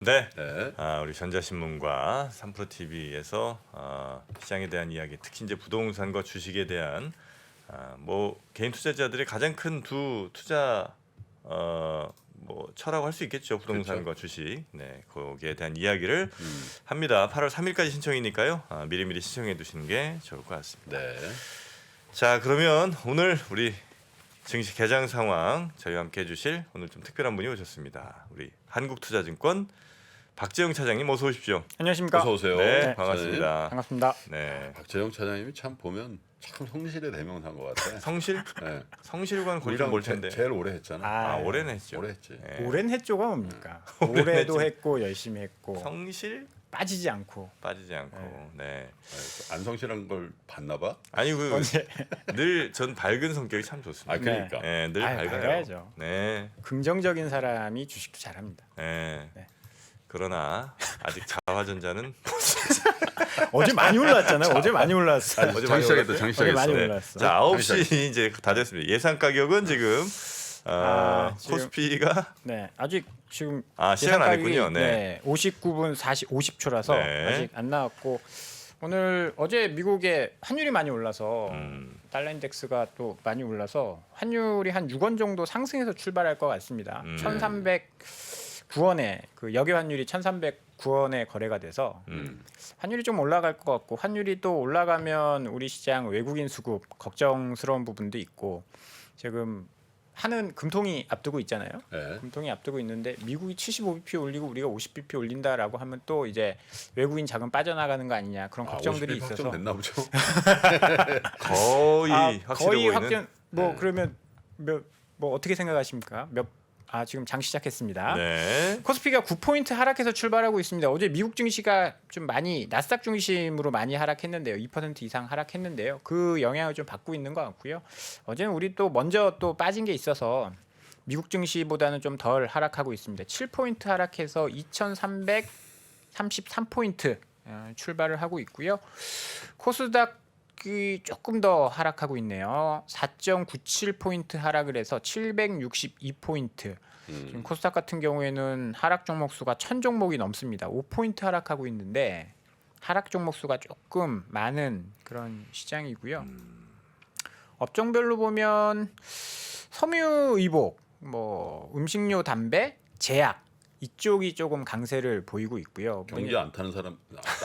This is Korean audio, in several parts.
네. 네. 우리 전자신문과 3프로TV에서 시장에 대한 이야기, 특히 이제 부동산과 주식에 대한 뭐 개인 투자자들의 가장 큰 두 투자 뭐 처라고 할 수 있겠죠. 부동산과 그렇죠. 주식. 네, 거기에 대한 이야기를 합니다. 8월 3일까지 신청이니까요. 미리미리 신청해 두시는 게 좋을 것 같습니다. 네. 자, 그러면 오늘 우리 증시 개장 상황 저희와 함께 해주실 오늘 좀 특별한 분이 오셨습니다. 우리 한국투자증권 박재용 차장님 어서 오십시오. 안녕하십니까? 어서 오세요. 네, 반갑습니다. 반갑습니다. 네, 박재영 차장님이 참 보면 참 성실의 대명사인 것 같아. 성실? 네. 성실과는 거의 우리랑 뭘 텐데. 제일 오래 했잖아. 오래는 했죠. 오래 했지. 네. 오랜 했죠가 뭡니까? 오랜 올해도 했죠. 했고 열심히 했고 성실 빠지지 않고 빠지지 않고. 네. 안 성실한 걸 봤나 봐. 아니 언제 늘 전 밝은 성격이 참 좋습니다. 아 그러니까. 네, 늘 아유, 밝아요. 밝아야죠. 네, 긍정적인 사람이 주식도 잘합니다. 네. 네. 그러나 아직 자화전자는 어제 많이 올랐잖아요. 어제 많이 올랐어. 어제 많이 장시하겠다. 올랐어요? 어제 많이 장시하겠어. 올랐어. 자, 9시 이제 다 됐습니다. 예상 가격은 지금 지금- 코스피가 네, 아직 지금 시간 안 예상 했군요. 가격이, 네. 59분 50초라서 네. 아직 안 나왔고 어제 미국의 환율이 많이 올라서 달러 인덱스가 또 많이 올라서 환율이 한 6원 정도 상승해서 출발할 것 같습니다. 1,309원에 그 역외 환율이 1,309원에 거래가 돼서 환율이 좀 올라갈 것 같고 환율이 또 올라가면 우리 시장 외국인 수급 걱정스러운 부분도 있고 지금 하는 금통이 앞두고 있잖아요. 네. 금통이 앞두고 있는데 미국이 75bp 올리고 우리가 50bp 올린다라고 하면 또 이제 외국인 자금 빠져나가는 거 아니냐 그런 걱정들이 50일 있어서 확정됐나 보죠. 거의 확실해 거의 보이는. 확정 뭐 네. 그러면 뭐 어떻게 생각하십니까? 지금 장 시작했습니다. 네. 코스피가 9포인트 하락해서 출발하고 있습니다. 어제 미국 증시가 좀 많이 나스닥 중심으로 많이 하락했는데요. 2% 이상 하락했는데요. 그 영향을 좀 받고 있는 것 같고요. 어제는 우리 또 먼저 또 빠진 게 있어서 미국 증시보다는 좀 덜 하락하고 있습니다. 7포인트 하락해서 2,333포인트 출발을 하고 있고요. 코스닥이 조금 더 하락하고 있네요. 4.97포인트 하락을 해서 762포인트. 지금 코스닥 같은 경우에는 하락 종목 수가 1,000종목이 넘습니다. 5포인트 하락하고 있는데 하락 종목 수가 조금 많은 그런 시장이고요. 업종별로 보면 섬유의복, 뭐 음식료, 담배, 제약 이쪽이 조금 강세를 보이고 있고요. 경기 안 타는 사람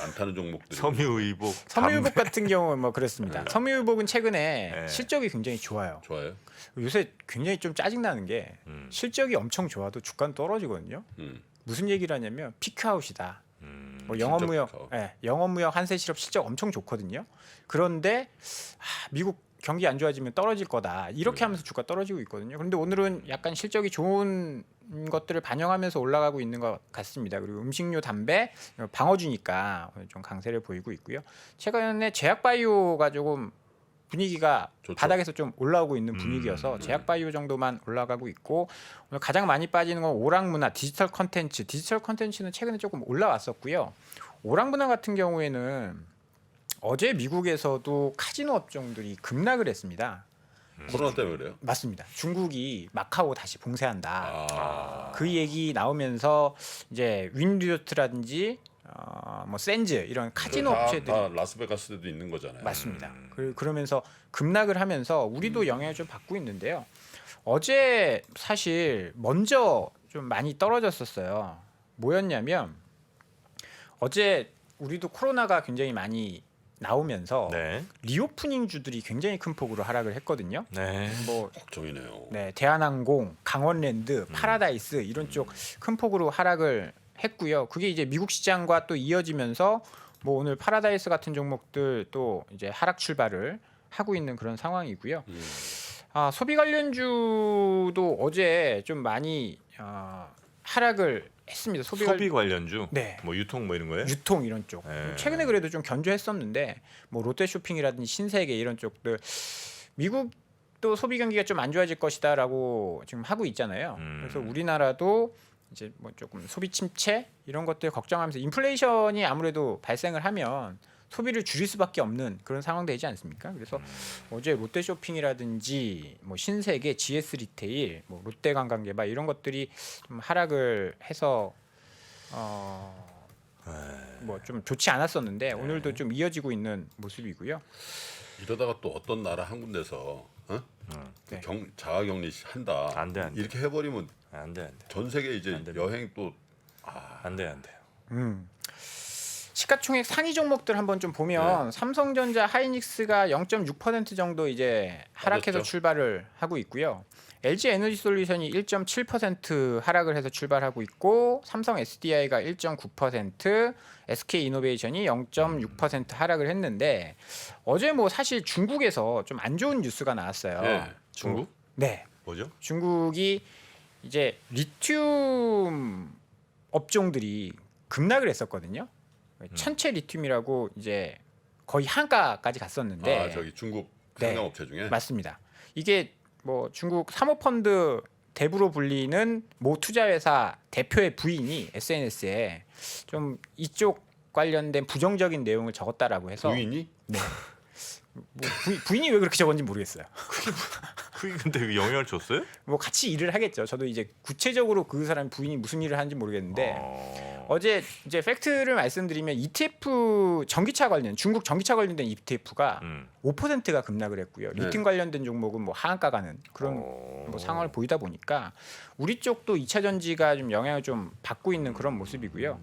안 타는 종목들이. 섬유의복. 섬유의복 같은 경우는 뭐 그렇습니다. 네. 섬유의복은 최근에 네. 실적이 굉장히 좋아요. 좋아요. 요새 굉장히 좀 짜증나는 게 실적이 엄청 좋아도 주가는 떨어지거든요. 무슨 얘기를 하냐면 피크아웃이다. 뭐 영업무역, 실적 영업무역 한세 실업 실적 엄청 좋거든요. 그런데 미국 경기 안 좋아지면 떨어질 거다. 이렇게 하면서 주가 떨어지고 있거든요. 그런데 오늘은 약간 실적이 좋은 것들을 반영하면서 올라가고 있는 것 같습니다. 그리고 음식료, 담배, 방어주니까 좀 강세를 보이고 있고요. 최근에 제약바이오가 조금 분위기가 좋죠. 바닥에서 좀 올라오고 있는 분위기여서 제약바이오 정도만 올라가고 있고 오늘 가장 많이 빠지는 건 오락문화, 디지털 컨텐츠. 디지털 컨텐츠는 최근에 조금 올라왔었고요. 오락문화 같은 경우에는 어제 미국에서도 카지노 업종들이 급락을 했습니다. 코로나 때문에 그래요. 맞습니다. 중국이 마카오 다시 봉쇄한다. 아. 그 얘기 나오면서 이제 윈리조트라든지 뭐 샌즈 이런 카지노 업체들이 다 라스베가스에도 있는 거잖아요. 맞습니다. 그러면서 급락을 하면서 우리도 영향을 좀 받고 있는데요. 어제 사실 먼저 좀 많이 떨어졌었어요. 뭐였냐면 어제 우리도 코로나가 굉장히 많이 나오면서 네. 리오프닝 주들이 굉장히 큰 폭으로 하락을 했거든요. 네. 뭐 걱정이네요. 네, 대한항공, 강원랜드, 파라다이스 이런 쪽 큰 폭으로 하락을 했고요. 그게 이제 미국 시장과 또 이어지면서 뭐 오늘 파라다이스 같은 종목들 또 이제 하락 출발을 하고 있는 그런 상황이고요. 소비 관련주도 어제 좀 많이 하락을 했습니다. 소비 관련주. 네. 뭐 유통 뭐 이런 거예요? 유통 이런 쪽. 네. 최근에 그래도 좀 견조했었는데 뭐 롯데쇼핑이라든지 신세계 이런 쪽들 미국도 소비 경기가 좀 안 좋아질 것이다라고 지금 하고 있잖아요. 그래서 우리나라도 이제 뭐 조금 소비 침체 이런 것들 걱정하면서 인플레이션이 아무래도 발생을 하면 소비를 줄일 수밖에 없는 그런 상황 되지 않습니까? 그래서 어제 롯데쇼핑이라든지 뭐 신세계, GS 리테일, 뭐 롯데관광개발 이런 것들이 좀 하락을 해서 뭐 좀 좋지 않았었는데 오늘도 좀 이어지고 있는 모습이고요. 이러다가 또 어떤 나라 한 군데서 네. 자가격리 한다. 안 돼, 안 돼. 이렇게 해버리면 안 돼. 전 세계 이제 안 돼. 여행 또 안 돼요. 시가총액 상위 종목들 한번 좀 보면 삼성전자, 하이닉스가 0.6% 정도 이제 하락해서 빠졌죠. 출발을 하고 있고요. LG 에너지 솔루션이 1.7% 하락을 해서 출발하고 있고 삼성 SDI가 1.9%, SK 이노베이션이 0.6% 하락을 했는데 어제 뭐 사실 중국에서 좀 안 좋은 뉴스가 나왔어요. 예. 중국? 네. 뭐죠? 중국이 이제 리튬 업종들이 급락을 했었거든요. 천체 리튬이라고 이제 거의 한가까지 갔었는데 저기 중국 네. 상장업체 중에 맞습니다. 이게 뭐 중국 사모펀드 대부로 불리는 모 투자회사 대표의 부인이 SNS에 좀 이쪽 관련된 부정적인 내용을 적었다라고 해서 부인이 뭐 부인이 왜 그렇게 적었는지 모르겠어요. 그게 근데 그 영향을 줬어요? 뭐 같이 일을 하겠죠. 저도 이제 구체적으로 그 사람 부인이 무슨 일을 하는지 모르겠는데 어제 이제 팩트를 말씀드리면 ETF 전기차 관련 중국 전기차 관련된 ETF가 5%가 급락을 했고요. 리튬 관련된 종목은 뭐 하한가 가는 그런 뭐 상황을 보이다 보니까 우리 쪽도 2차 전지가 좀 영향을 좀 받고 있는 그런 모습이고요.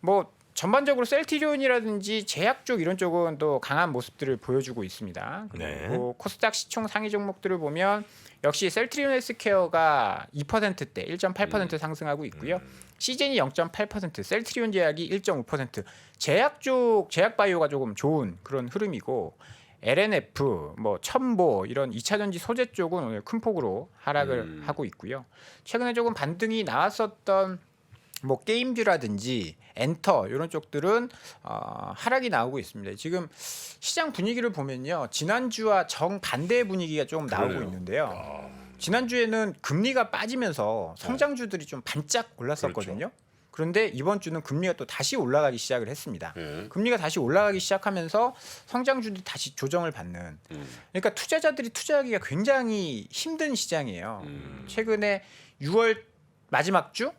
뭐 전반적으로 셀트리온이라든지 제약 쪽 이런 쪽은 또 강한 모습들을 보여주고 있습니다. 네. 그리고 코스닥 시총 상위 종목들을 보면 역시 셀트리온 헬스케어가 2%대 1.8% 상승하고 있고요. 시젠이 0.8%, 셀트리온 제약이 1.5%. 제약 쪽 제약 바이오가 조금 좋은 그런 흐름이고 LNF, 뭐 첨보 이런 2차 전지 소재 쪽은 오늘 큰 폭으로 하락을 하고 있고요. 최근에 조금 반등이 나왔었던 뭐 게임즈라든지 엔터 이런 쪽들은 하락이 나오고 있습니다. 지금 시장 분위기를 보면요, 지난주와 정 반대의 분위기가 조금 나오고 그러네요. 있는데요. 지난주에는 금리가 빠지면서 성장주들이 좀 반짝 올랐었거든요. 그런데 이번 주는 금리가 또 다시 올라가기 시작을 했습니다. 금리가 다시 올라가기 시작하면서 성장주들이 다시 조정을 받는. 그러니까 투자자들이 투자하기가 굉장히 힘든 시장이에요. 최근에 6월 마지막 주,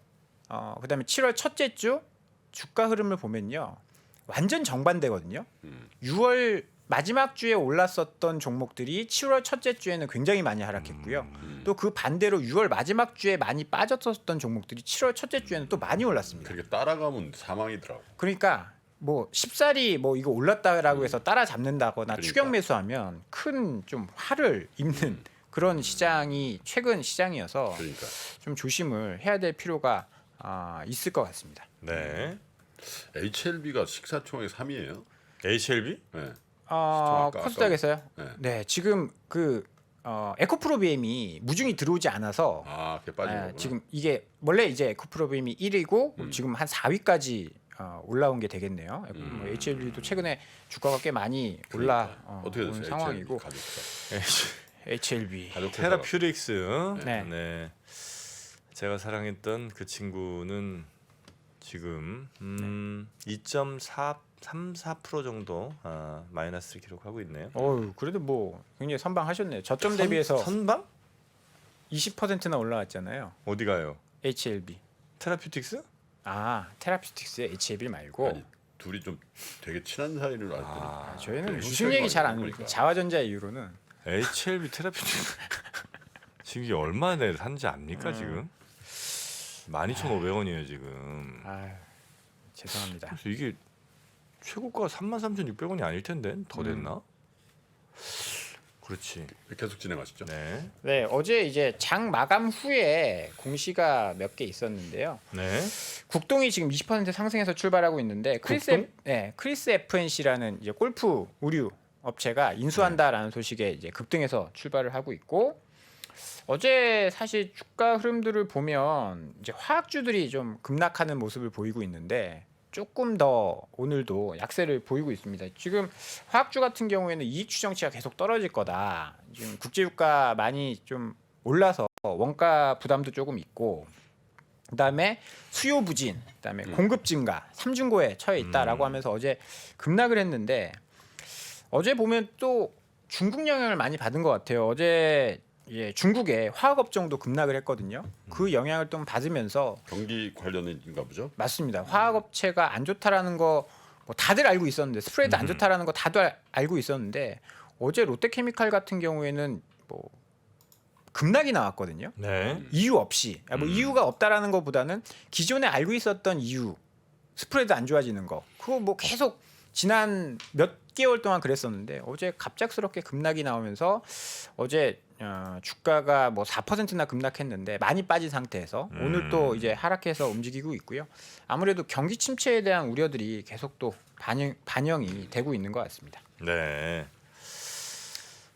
그다음에 7월 첫째 주 주가 흐름을 보면요, 완전 정반대거든요. 6월 마지막 주에 올랐었던 종목들이 7월 첫째 주에는 굉장히 많이 하락했고요. 또 그 반대로 6월 마지막 주에 많이 빠졌었던 종목들이 7월 첫째 주에는 또 많이 올랐습니다. 그렇게 따라가면 사망이더라고. 그러니까 뭐 쉽사리 뭐 이거 올랐다라고 해서 따라잡는다거나 그러니까. 추격 매수하면 큰 좀 화를 입는 그런 시장이 최근 시장이어서 그러니까 좀 조심을 해야 될 필요가 있을 것 같습니다. 네. HLB가 시가총액 3위예요. HLB? 네. 코스닥에서요? 네. 네, 지금 그 에코프로비엠이 무중이 들어오지 않아서 그게 빠진 거구나. 지금 이게 원래 이제 에코프로비엠이 1위고 지금 한 4위까지 올라온 게 되겠네요. 뭐 HLB도 최근에 주가가 꽤 많이 올라 어떻게 온 됐어요? 상황이고 HLB 테라퓨릭스. 네. 네. 제가 사랑했던 그 친구는 지금 2.34% 정도 마이너스를 기록하고 있네요. 그래도 뭐 굉장히 선방하셨네요. 저점 대비해서 선방? 20%나 올라왔잖아요. 어디 가요? HLB. 테라퓨틱스? 테라퓨틱스 HLB 말고 아니, 둘이 좀 되게 친한 사이를 알고. 저희는 네, 무슨 형제가 얘기 잘 안 아니고 합니다. 자화전자 이후로는 HLB 테라퓨틱스 지금 이게 얼마나 산지 압니까 지금? 12,500원이에요 지금. 죄송합니다. 그래서 이게 최고가 33,600원이 아닐 텐데 더 됐나? 그렇지. 계속 진행하시죠. 네. 네, 어제 이제 장 마감 후에 공시가 몇 개 있었는데요. 네. 국동이 지금 20% 상승해서 출발하고 있는데 국동? 크리스 FNC라는 이제 골프 의류 업체가 인수한다라는 소식에 이제 급등해서 출발을 하고 있고, 어제 사실 주가 흐름들을 보면 이제 화학주들이 좀 급락하는 모습을 보이고 있는데 조금 더 오늘도 약세를 보이고 있습니다. 지금 화학주 같은 경우에는 이익 추정치가 계속 떨어질 거다. 지금 국제유가 많이 좀 올라서 원가 부담도 조금 있고, 그다음에 수요 부진, 그다음에 공급 증가, 삼중고에 처해 있다라고 하면서 어제 급락을 했는데, 어제 보면 또 중국 영향을 많이 받은 것 같아요. 어제 예, 중국의 화학 업종도 급락을 했거든요. 그 영향을 좀 받으면서 경기 관련인가 보죠. 맞습니다. 화학 업체가 안 좋다라는 거 뭐 다들 알고 있었는데 스프레드 안 좋다라는 거 다들 알고 있었는데 어제 롯데케미칼 같은 경우에는 뭐 급락이 나왔거든요. 네. 이유 없이 뭐 이유가 없다라는 것보다는 기존에 알고 있었던 이유 스프레드 안 좋아지는 거 그거 뭐 계속 지난 몇 개월 동안 그랬었는데 어제 갑작스럽게 급락이 나오면서 어제 주가가 뭐 4%나 급락했는데 많이 빠진 상태에서 오늘 또 이제 하락해서 움직이고 있고요. 아무래도 경기 침체에 대한 우려들이 계속 또 반영이 되고 있는 것 같습니다. 네.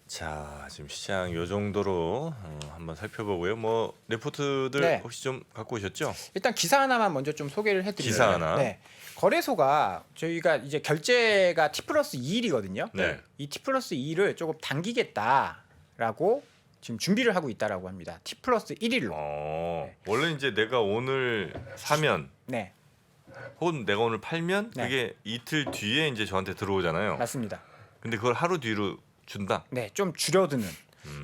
자, 지금 시장 요 정도로 한번 살펴보고요. 뭐 레포트들 네. 혹시 좀 갖고 오셨죠? 일단 기사 하나만 먼저 좀 소개를 해드리면 기사 하나. 네. 거래소가 저희가 이제 결제가 T+2일이거든요. 네. 이 T+2를 조금 당기겠다라고 지금 준비를 하고 있다라고 합니다. T+1일로. 원래 이제 내가 오늘 사면 네, 혹은 내가 오늘 팔면 네. 그게 이틀 뒤에 이제 저한테 들어오잖아요. 맞습니다. 근데 그걸 하루 뒤로 준다. 네, 좀 줄여드는.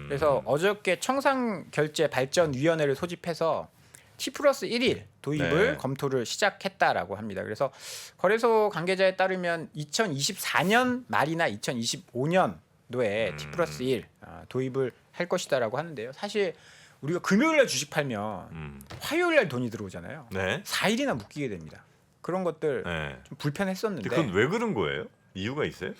그래서 어저께 청산결제발전위원회를 소집해서 T+1일 도입을 네. 검토를 시작했다라고 합니다. 그래서 거래소 관계자에 따르면 2024년 말이나 2025년도에 T+1 도입을 할 것이다라고 하는데요. 사실 우리가 금요일날 주식 팔면 화요일날 돈이 들어오잖아요. 네. 4일이나 묶이게 됩니다. 그런 것들 네. 좀 불편했었는데. 근데 그건 왜 그런 거예요? 이유가 있어요?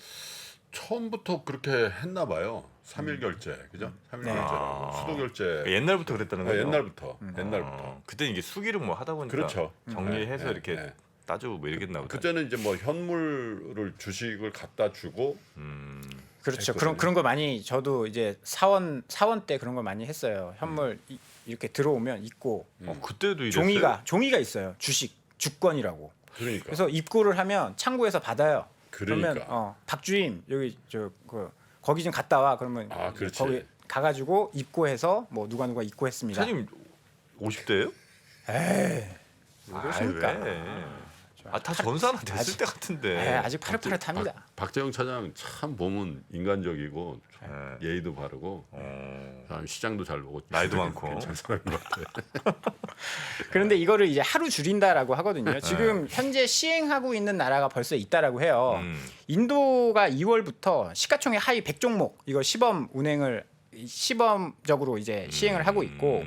처음부터 그렇게 했나 봐요. 3일 결제, 그죠? 3일 네. 결제라고 수도 결제. 옛날부터 그랬다는 거죠? 옛날부터, 옛날부터. 그때 이게 수기를 뭐 하다 보니까 그렇죠. 정리해서 네, 이렇게 네. 따지고 뭐 이러겠나 보다. 그때는 이제 뭐 현물을 주식을 갖다 주고 그렇죠. 했거든요. 그런 거 많이 저도 이제 사원 때 그런 걸 많이 했어요. 현물 이렇게 들어오면 입고 그때도 이랬어요? 종이가 있어요. 주권이라고. 그러니까. 그래서 입고를 하면 창구에서 받아요. 그러니까. 그러면 박주임 여기 거기 좀 갔다 와. 그러면 아, 그렇지. 거기 가가지고 입고해서 뭐 누가 입고했습니다. 사장님 50대예요? 에이, 왜 그러십니까? 왜? 다 전사나 됐을 때 같은데. 아직 파릇파릇합니다. 박재영 차장 참 보면 인간적이고 네. 예의도 바르고 사람 시장도 잘 보고 나이도 많고. 괜찮은 사람인 것 같아요. 그런데 이거를 이제 하루 줄인다라고 하거든요. 네. 지금 현재 시행하고 있는 나라가 벌써 있다라고 해요. 인도가 2월부터 시가총액 하위 100종목 이거 시범적으로 이제 시행을 하고 있고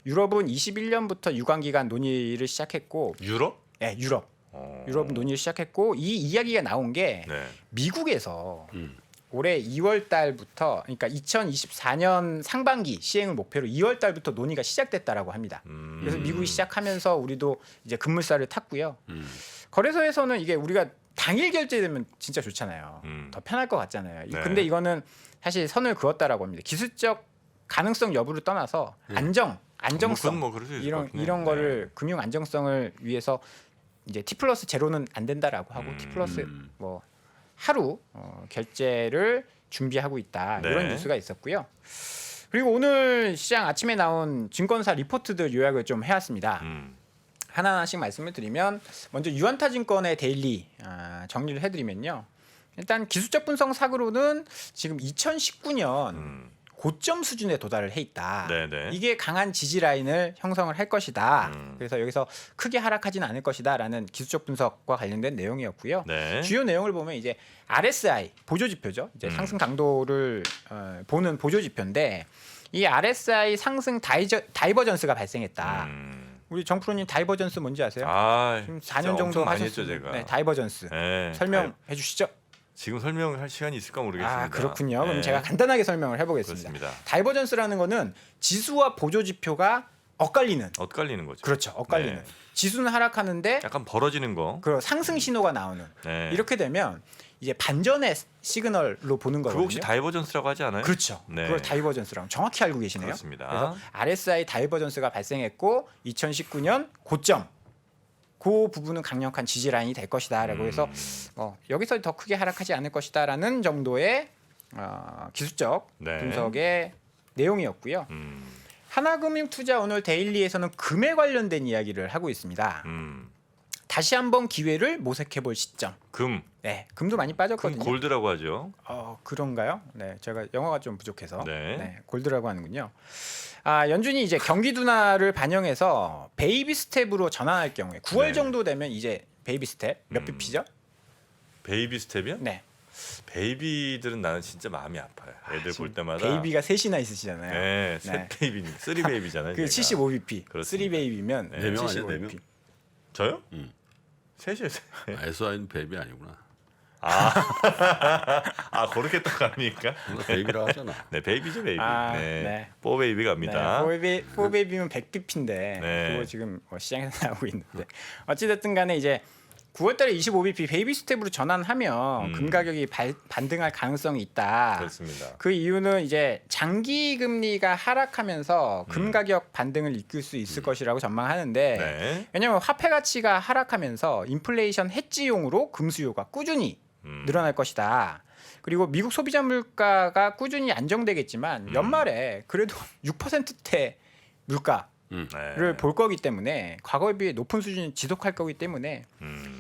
유럽은 21년부터 유관기간 논의를 시작했고 유럽? 네, 유럽은 논의를 시작했고 이 이야기가 나온 게 네. 미국에서 올해 2월 달부터 그러니까 2024년 상반기 시행을 목표로 2월 달부터 논의가 시작됐다라고 합니다. 그래서 미국이 시작하면서 우리도 이제 급물살을 탔고요. 거래소에서는 이게 우리가 당일 결제되면 진짜 좋잖아요. 더 편할 것 같잖아요. 네. 근데 이거는 사실 선을 그었다라고 합니다. 기술적 가능성 여부를 떠나서 안정성 뭐 그럴 수 있을 것 같긴 해요. 이런 거를 금융 안정성을 위해서 이제 T+0는 안 된다라고 하고 T+ 뭐 하루 결제를 준비하고 있다 네. 이런 뉴스가 있었고요. 그리고 오늘 시장 아침에 나온 증권사 리포트들 요약을 좀 해왔습니다. 하나하나씩 말씀을 드리면 먼저 유한타증권의 데일리 정리를 해드리면요. 일단 기술적 분석상으로는 지금 2019년 고점 수준에 도달을 해 있다. 네네. 이게 강한 지지 라인을 형성을 할 것이다. 그래서 여기서 크게 하락하지는 않을 것이다라는 기술적 분석과 관련된 내용이었고요. 네. 주요 내용을 보면 이제 RSI 보조 지표죠. 이제 상승 강도를 보는 보조 지표인데 이 RSI 상승 다이버전스가 발생했다. 우리 정프로님 다이버전스 뭔지 아세요? 지금 4년 정도 많이 했죠, 하셨죠, 제가. 네, 다이버전스 네. 설명해 주시죠. 지금 설명할 시간이 있을까 모르겠습니다. 그렇군요. 그럼 네. 제가 간단하게 설명을 해보겠습니다. 그렇습니다. 다이버전스라는 거는 지수와 보조 지표가 엇갈리는. 엇갈리는 거죠. 그렇죠. 엇갈리는. 네. 지수는 하락하는데 약간 벌어지는 거. 그 상승 신호가 나오는. 네. 이렇게 되면 이제 반전의 시그널로 보는 거거든요. 그거 혹시 다이버전스라고 하지 않아요? 그렇죠. 네. 그걸 다이버전스라고 정확히 알고 계시네요. 그렇습니다. 그래서 RSI 다이버전스가 발생했고 2019년 고점. 그 부분은 강력한 지지 라인이 될 것이다라고 해서 여기서 더 크게 하락하지 않을 것이다라는 정도의 기술적 네. 분석의 내용이었고요. 하나금융투자 오늘 데일리에서는 금에 관련된 이야기를 하고 있습니다. 다시 한번 기회를 모색해볼 시점. 금. 네, 금도 많이 금 빠졌거든요. 골드라고 하죠. 그런가요? 네, 제가 영어가 좀 부족해서 네. 골드라고 하는군요. 연준이 이제 경기 둔화를 반영해서 베이비 스텝으로 전환할 경우에 9월 네. 정도 되면 이제 베이비 스텝 몇 음. bp죠? 베이비 스텝이요? 네, 베이비들은 나는 진짜 마음이 아파요. 애들 볼 때마다. 베이비가 셋이나 있으시잖아요. 네, 네. 셋 베이비, 쓰리 베이비잖아요. 그 제가. 75bp, 그렇습니다. 3 베이비면 네. 네 명 아니야, 75bp. 네 명? 저요? 음. 셋이요. SI는 베이비 아니구나. 그렇게 또 갑니까? 뭔가 베이비라 하잖아. 네, 베이비죠, 베이비. 아, 네. 네. 뽀 베이비 갑니다. 네, 4 베이비면 100bp인데 네. 그거 지금 시장에서 나오고 있는데 어찌됐든 간에 이제 9월달에 25bp 베이비 스텝으로 전환하면 금 가격이 반등할 가능성이 있다. 그렇습니다. 그 이유는 이제 장기 금리가 하락하면서 금 가격 반등을 이끌 수 있을 것이라고 전망하는데 네. 왜냐하면 화폐 가치가 하락하면서 인플레이션 해지용으로 금 수요가 꾸준히 늘어날 것이다. 그리고 미국 소비자 물가가 꾸준히 안정되겠지만 연말에 그래도 6%대 물가를 네. 볼 거기 때문에 과거에 비해 높은 수준을 지속할 거기 때문에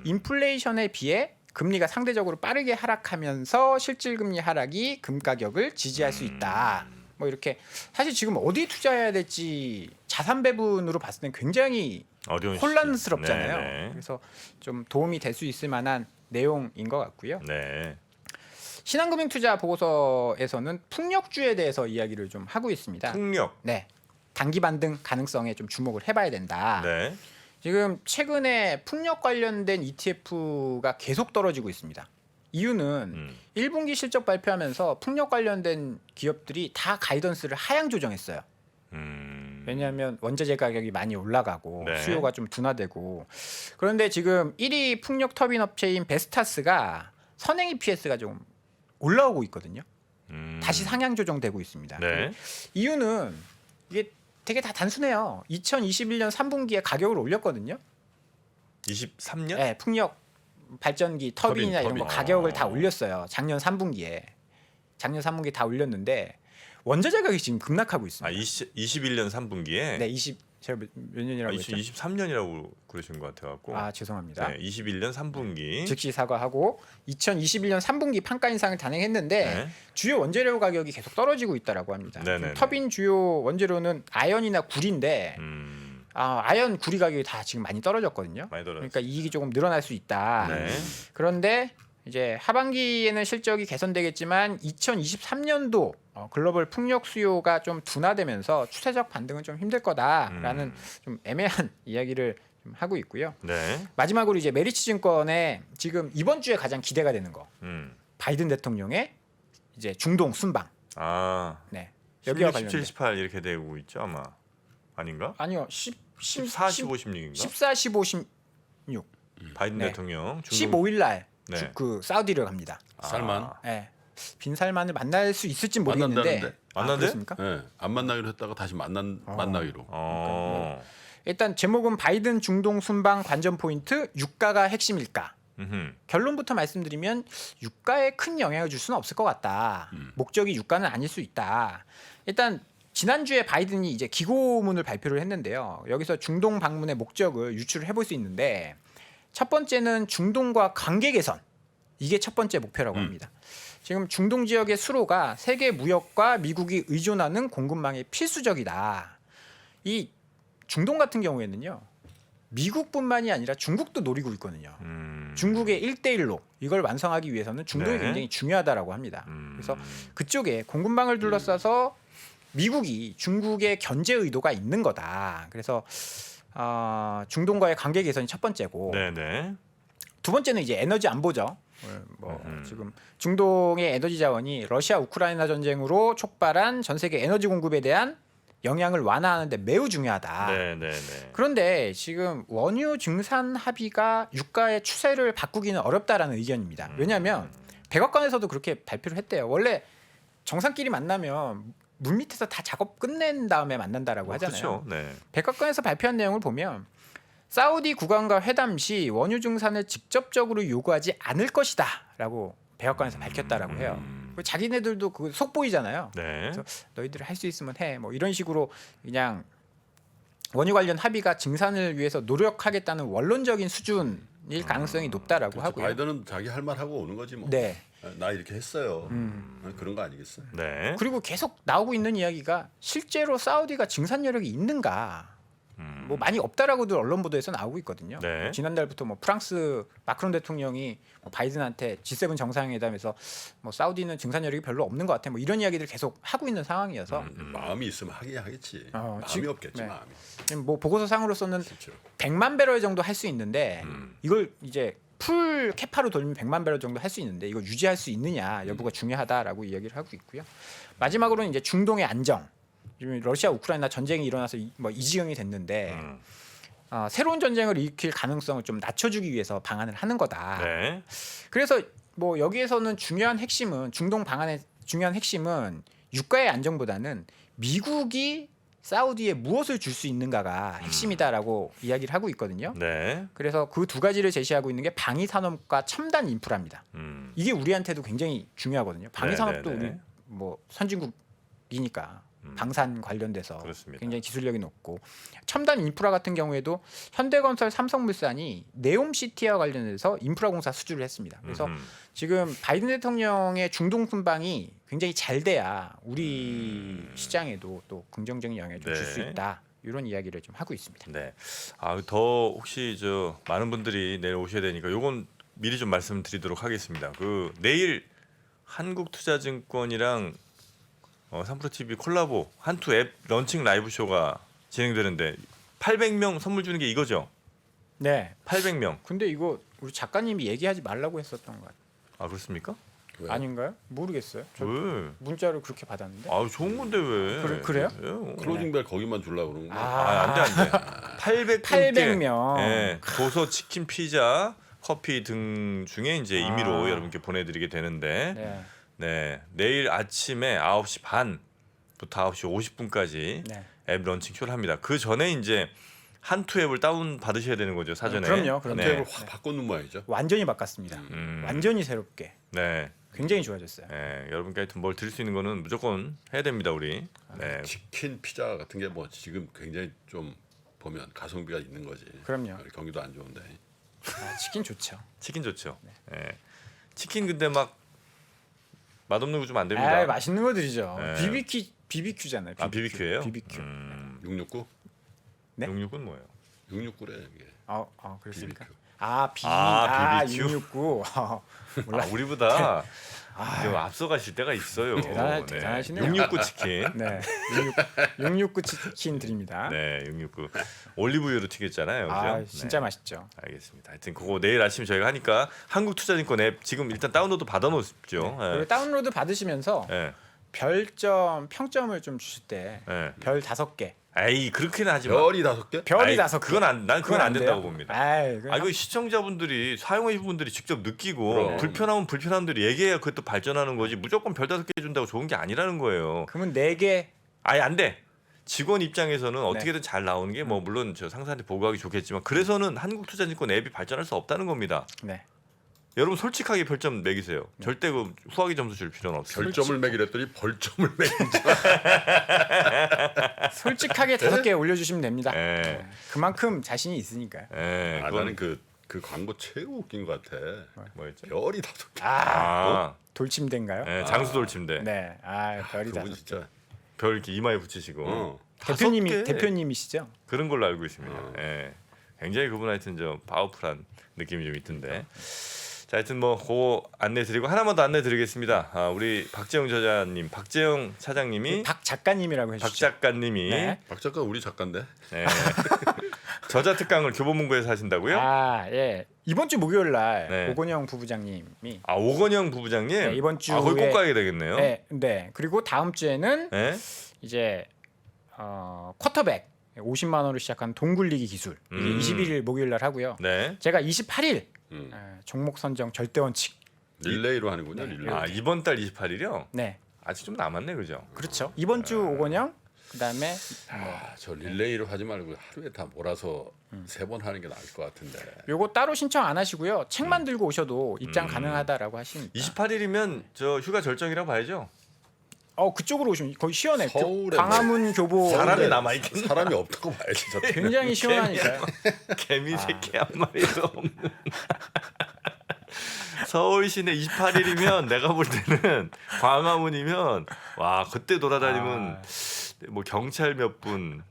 인플레이션에 비해 금리가 상대적으로 빠르게 하락하면서 실질 금리 하락이 금 가격을 지지할 수 있다. 뭐 이렇게 사실 지금 어디 투자해야 될지 자산 배분으로 봤을 때 굉장히 어려운 혼란스럽잖아요. 시기. 네. 그래서 좀 도움이 될 수 있을 만한 내용인 것 같고요. 네. 신한금융투자 보고서에서는 풍력주에 대해서 이야기를 좀 하고 있습니다. 풍력. 네, 단기 반등 가능성에 좀 주목을 해봐야 된다. 네. 지금 최근에 풍력 관련된 ETF가 계속 떨어지고 있습니다. 이유는 1분기 실적 발표하면서 풍력 관련된 기업들이 다 가이던스를 하향 조정했어요. 왜냐하면 원자재 가격이 많이 올라가고 네. 수요가 좀 둔화되고 그런데 지금 1위 풍력 터빈 업체인 베스타스가 선행 EPS가 좀 올라오고 있거든요. 다시 상향 조정되고 있습니다. 네. 이유는 이게 되게 다 단순해요. 2021년 3분기에 가격을 올렸거든요. 23년? 네, 풍력 발전기 터빈이나 이런 거 터빈. 가격을 다 올렸어요. 작년 3분기에 다 올렸는데 원자재 가격이 지금 급락하고 있습니다. 21년 3분기에. 네, 제가 몇 년이라고 했죠? 23년이라고 그러신 것 같아갖고. 죄송합니다. 네, 21년 3분기. 즉시 사과하고 2021년 3분기 판가 인상을 단행했는데 네. 주요 원재료 가격이 계속 떨어지고 있다라고 합니다. 네네네. 터빈 주요 원재료는 아연이나 구리인데 아연 구리 가격이 다 지금 많이 떨어졌거든요. 많이 떨어졌어요. 그러니까 이익이 조금 늘어날 수 있다. 네. 그런데 이제 하반기에는 실적이 개선되겠지만 2023년도 글로벌 풍력 수요가 좀 둔화되면서 추세적 반등은 좀 힘들 거다라는 좀 애매한 이야기를 좀 하고 있고요. 네. 마지막으로 이제 메리츠증권의 지금 이번 주에 가장 기대가 되는 거 바이든 대통령의 이제 중동 순방. 네. 16, 여기와 17, 관련된 18 이렇게 되고 있죠 아마. 아닌가? 아니요 14, 15, 16인가? 14, 15, 16 바이든 네. 대통령 15일 날 네. 그 사우디를 갑니다. 살만. 네. 빈 살만을 만날 수 있을지 모르겠는데 만난다는데? 만난대? 그렇습니까? 네, 안 만나기로 했다가 다시 만나기로. 일단 제목은 바이든 중동 순방 관전 포인트 유가가 핵심일까? 결론부터 말씀드리면 유가에 큰 영향을 줄 수는 없을 것 같다. 목적이 유가는 아닐 수 있다. 일단 지난주에 바이든이 이제 기고문을 발표를 했는데요. 여기서 중동 방문의 목적을 유추를 해볼 수 있는데 첫 번째는 중동과 관계 개선. 이게 첫 번째 목표라고 합니다. 지금 중동 지역의 수로가 세계 무역과 미국이 의존하는 공급망에 필수적이다. 이 중동 같은 경우에는요. 미국뿐만이 아니라 중국도 노리고 있거든요. 중국의 1대1로 이걸 완성하기 위해서는 중동이 네. 굉장히 중요하다라고 합니다. 그래서 그쪽에 공급망을 둘러싸서 미국이 중국의 견제 의도가 있는 거다. 그래서 중동과의 관계 개선이 첫 번째고 네네. 두 번째는 이제 에너지 안보죠. 지금 중동의 에너지 자원이 러시아 우크라이나 전쟁으로 촉발한 전 세계 에너지 공급에 대한 영향을 완화하는데 매우 중요하다. 네네네. 그런데 지금 원유 증산 합의가 유가의 추세를 바꾸기는 어렵다라는 의견입니다. 왜냐하면 백악관에서도 그렇게 발표를 했대요. 원래 정상끼리 만나면 물 밑에서 다 작업 끝낸 다음에 만난다라고 하잖아요. 그렇죠. 네. 백악관에서 발표한 내용을 보면 사우디 국왕과 회담 시 원유 증산을 직접적으로 요구하지 않을 것이다라고 백악관에서 밝혔다라고 해요. 자기네들도 그 속보이잖아요. 네. 그래서 너희들이 할 수 있으면 해. 뭐 이런 식으로 그냥 원유 관련 합의가 증산을 위해서 노력하겠다는 원론적인 수준의 가능성이 높다라고 그렇죠. 하고요. 바이든은 자기 할 말 하고 오는 거지 뭐. 네. 나 이렇게 했어요. 그런 거 아니겠어요? 네. 그리고 계속 나오고 있는 이야기가 실제로 사우디가 증산 여력이 있는가? 뭐 많이 없다라고도 언론 보도에서 나오고 있거든요. 네. 지난달부터 뭐 프랑스 마크롱 대통령이 뭐 바이든한테 G7 정상회담에서 뭐 사우디는 증산 여력이 별로 없는 것 같아. 뭐 이런 이야기들 계속 하고 있는 상황이어서 마음이 있으면 하긴 하겠지. 마음이 지금- 없겠지 네. 마음이. 지금 뭐 보고서상으로서는 실제로. 100만 배럴 정도 할 수 있는데 이걸 이제 풀 캐파로 돌리면 100만 배럴 정도 할 수 있는데 이걸 유지할 수 있느냐 여부가 중요하다라고 이야기를 하고 있고요. 마지막으로는 이제 중동의 안정. 지금 러시아 우크라이나 전쟁이 일어나서 뭐 이 지경이 됐는데 새로운 전쟁을 일으킬 가능성을 좀 낮춰주기 위해서 방안을 하는 거다. 네. 그래서 뭐 여기에서는 중요한 핵심은 중동 방안의 중요한 핵심은 유가의 안정보다는 미국이 사우디에 무엇을 줄 수 있는가가 핵심이다라고 이야기를 하고 있거든요. 네. 그래서 그 두 가지를 제시하고 있는 게 방위 산업과 첨단 인프라입니다. 이게 우리한테도 굉장히 중요하거든요. 방위 네, 산업도 네, 네. 우리 뭐 선진국이니까 방산 관련돼서 그렇습니다. 굉장히 기술력이 높고 첨단 인프라 같은 경우에도 현대건설, 삼성물산이 네옴시티와 관련해서 인프라 공사 수주를 했습니다. 그래서 지금 바이든 대통령의 중동 순방이 굉장히 잘 돼야 우리 시장에도 또 긍정적인 영향을 좀 줄 수 네. 있다. 이런 이야기를 좀 하고 있습니다. 네. 더 혹시 저 많은 분들이 내일 오셔야 되니까 요건 미리 좀 말씀드리도록 하겠습니다. 그 내일 한국투자증권이랑 삼프로TV 콜라보 한투 앱 런칭 라이브 쇼가 진행되는데 800명 선물 주는 게 이거죠? 네. 800명. 근데 이거 우리 작가님이 얘기하지 말라고 했었던 것 같아요. 아 그렇습니까? 왜? 아닌가요? 모르겠어요. 저 왜? 문자를 그렇게 받았는데. 아 좋은 건데 왜? 그래요? 클로징벨 거기만 주려고 그러는 거. 안돼 안돼. 800명. 예, 도서, 치킨, 피자, 커피 등 중에 이제 임의로 아. 여러분께 보내드리게 되는데, 네. 네 내일 아침에 9시 반부터 9시 50분까지 네. 앱 런칭 쇼를 합니다. 그 전에 이제 한투 앱을 다운 받으셔야 되는 거죠 사전에. 그럼요. 네. 앱을 확 바꿔놓은 모양이죠. 완전히 바꿨습니다. 완전히 새롭게. 네. 굉장히 좋아졌어요. 네, 여러분께 하여튼 뭘 드릴 수 있는 거는 무조건 해야 됩니다 우리. 네. 치킨, 피자 같은 게 뭐 지금 굉장히 좀 보면 가성비가 있는 거지. 그럼요. 경기도 안 좋은데. 치킨 좋죠. 치킨 좋죠. 네. 치킨 근데 막 맛없는 거 주면 안 됩니다. 아, 맛있는 거 드리죠. 네. BBQ잖아요. 아 BBQ예요? BBQ. 669? 네? 66은 뭐예요? 669래 이게. 그렇습니까? BBQ. BBQ. BBQ. 669. 몰라. 우리보다 좀 앞서가실 때가 있어요. 대단하시네요. 669 치킨. 네. 669 치킨 드립니다. 네, 669 올리브유로 튀겼잖아요. 그죠? 진짜 네, 맛있죠. 알겠습니다. 하여튼 그거 내일 아침 저희가 하니까 한국투자증권 앱 지금 일단 다운로드 받아놓으십시오. 네. 그리고 다운로드 받으시면서 네. 별점, 평점을 좀 주실 때 네. 별 5개. 에이 그렇게는 하지 마. 별이 5개? 별이 아이, 5개. 난 그건 안 돼요? 된다고 봅니다. 아이, 이거 시청자분들이 사용하신 분들이 직접 느끼고 그럼. 불편하면 불편함들이 얘기해야 그것도 발전하는 거지. 무조건 별 5개 준다고 좋은 게 아니라는 거예요. 그러면 4개. 아예 안 돼. 직원 입장에서는 어떻게든 잘 나오는 게 뭐 물론 저 상사한테 보고하기 좋겠지만 그래서는 한국투자증권 앱이 발전할 수 없다는 겁니다. 네. 여러분 솔직하게 별점 매기세요. 절대 그 후하게 점수 줄 필요는 없어요. 별점을 매기랬더니 벌점을 매긴지. 솔직하게 5개 올려주시면 됩니다. 예. 그만큼 자신이 있으니까요. 예, 나는 그건 그 광고 최고 웃긴 것 같아. 뭐였죠? 별이 5개. 아, 돌침대인가요? 예, 장수돌 침대. 네. 별이 그분 5개. 진짜. 별 이렇게 이마에 붙이시고 어. 대표님이시죠? 그런 걸로 알고 있습니다. 예. 굉장히 그분 하여튼 좀 파워풀한 느낌이 좀 있던데. 자, 하여튼 뭐 그거 안내 드리고 하나만 더 안내 드리겠습니다. 우리 박재영 저자님, 박재영 차장님이 박 작가님이라고 박 해주시죠. 작가님이 네. 박 작가 우리 작가인데. 네. 저자 특강을 교보문고에서 하신다고요? 예. 이번 주 목요일 날 네. 오건영 부부장님이 오건영 부부장님. 네, 이번 주에 거기 꼭 가야 되겠네요. 네. 그리고 다음 주에는 네? 이제 쿼터백 50만 원으로 시작한 동굴리기 기술 이게 21일 목요일 날 하고요. 네. 제가 28일 음. 종목 선정 절대 원칙. 릴레이로 하는군요. 릴레이. 이번 달 28일이요? 네. 아직 좀 남았네, 그죠? 그렇죠. 이번 주 오건영 그다음에 저 릴레이로 하지 말고 하루에 다 몰아서 3번 하는 게 나을 것 같은데. 요거 따로 신청 안 하시고요. 책만 들고 오셔도 입장 가능하다라고 하시니까. 28일이면 저 휴가 절정이라고 봐야죠. 그쪽으로 오시면 거의 시원해. 서울에 광화문 교보 사람이 남아 있겠나? 사람이 없다고 봐야지. 저 굉장히 시원하니까요. 개미 새끼 한 마리도 없는. 서울 시내 28일이면 내가 볼 때는 광화문이면 와 그때 돌아다니면 뭐 경찰 몇 분.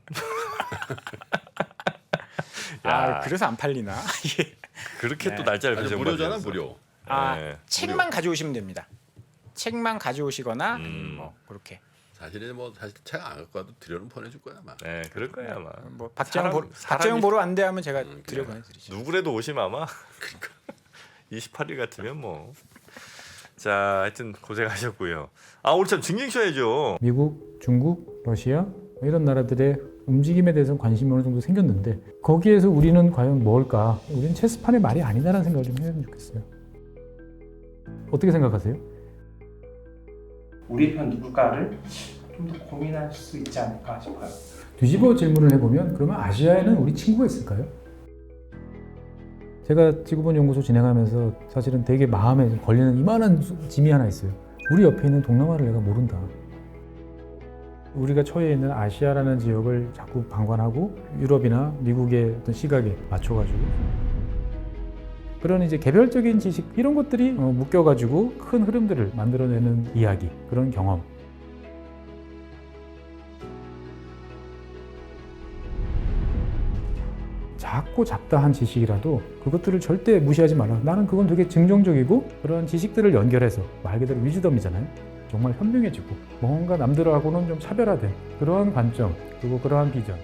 야, 그래서 안 팔리나? 예. 그렇게 네. 또 날짜를 아니, 배정 무료잖아 무료. 네. 책만 가져오시면 됩니다. 책만 가져오시거나 뭐 그렇게. 사실 책 안 갖고 와도 들여는 보내줄 거야 아마. 네, 그럴 거야 아마. 뭐 박재영 사람이- 보러 안 돼 하면 제가 들여 보내드리죠. 누구라도 오시면 아마 28일 같으면 뭐. 자, 하여튼 고생하셨고요. 오늘 참 증명셔야죠. 미국, 중국, 러시아 뭐 이런 나라들의 움직임에 대해서는 관심이 어느 정도 생겼는데 거기에서 우리는 과연 뭘까? 우리는 체스판의 말이 아니다라는 생각을 좀 해야 좋겠어요. 어떻게 생각하세요? 우리 편 누굴까를 좀 더 고민할 수 있지 않을까 싶어요. 뒤집어 질문을 해보면 그러면 아시아에는 우리 친구가 있을까요? 제가 지구본 연구소 진행하면서 사실은 되게 마음에 좀 걸리는 이만한 짐이 하나 있어요. 우리 옆에 있는 동남아를 내가 모른다. 우리가 처해 있는 아시아라는 지역을 자꾸 방관하고 유럽이나 미국의 어떤 시각에 맞춰가지고 그런 이제 개별적인 지식 이런 것들이 묶여가지고 큰 흐름들을 만들어내는 이야기, 그런 경험. 작고 잡다한 지식이라도 그것들을 절대 무시하지 말라. 나는 그건 되게 긍정적이고 그런 지식들을 연결해서 말 그대로 위즈덤이잖아요. 정말 현명해지고 뭔가 남들하고는 좀 차별화된 그러한 관점 그리고 그러한 비전